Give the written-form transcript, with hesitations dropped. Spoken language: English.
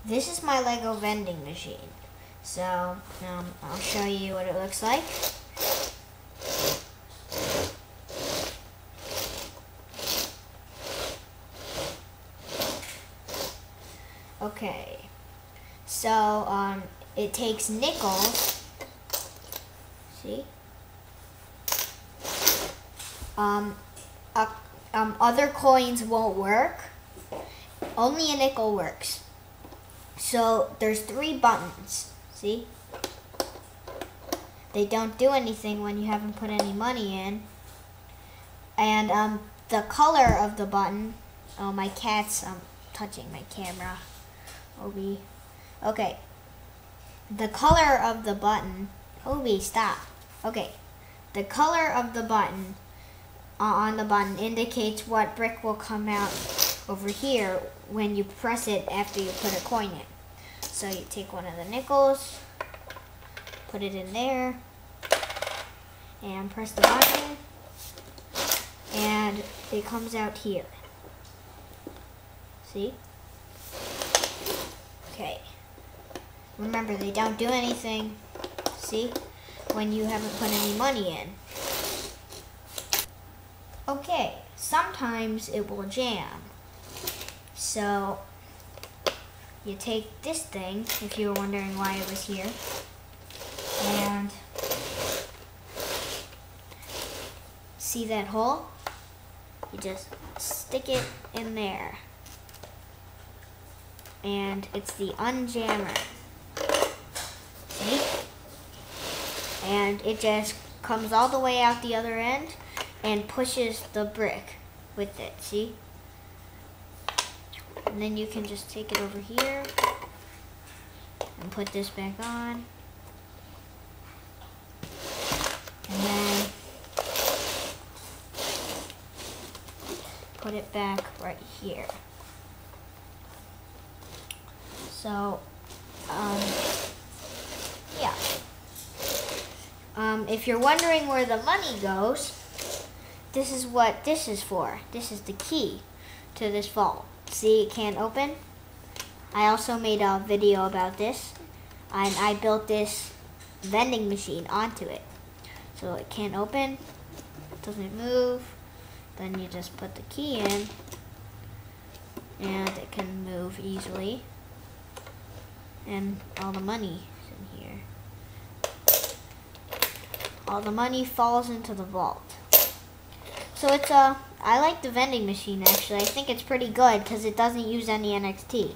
This is my Lego vending machine. So I'll show you what it looks like. Okay, so it takes nickels. See? Other coins won't work. Only a nickel works. So there's 3 buttons. See? They don't do anything when you haven't put any money in. And the color of the button. Oh, my cat's touching my camera. Obi. Okay. The color of the button. Obi, stop. Okay. The color of the button on the button indicates what brick will come out over here when you press it after you put a coin in. So you take one of the nickels, put it in there, and press the button, and it comes out here. See? Okay. Remember, they don't do anything, see, when you haven't put any money in. Okay, sometimes it will jam. So, you take this thing, if you were wondering why it was here, and see that hole? You just stick it in there. And it's the unjammer. See? And it just comes all the way out the other end and pushes the brick with it, see? And then you can just take it over here and put this back on. And then put it back right here. So, yeah. If you're wondering where the money goes, this is what this is for. This is the key to this vault. See, it can't open. I also made a video about this, and I built this vending machine onto it. So it can't open, it doesn't move. Then you just put the key in, and it can move easily. And all the money is in here. All the money falls into the vault. So it's I like the vending machine actually. I think it's pretty good because it doesn't use any NXT.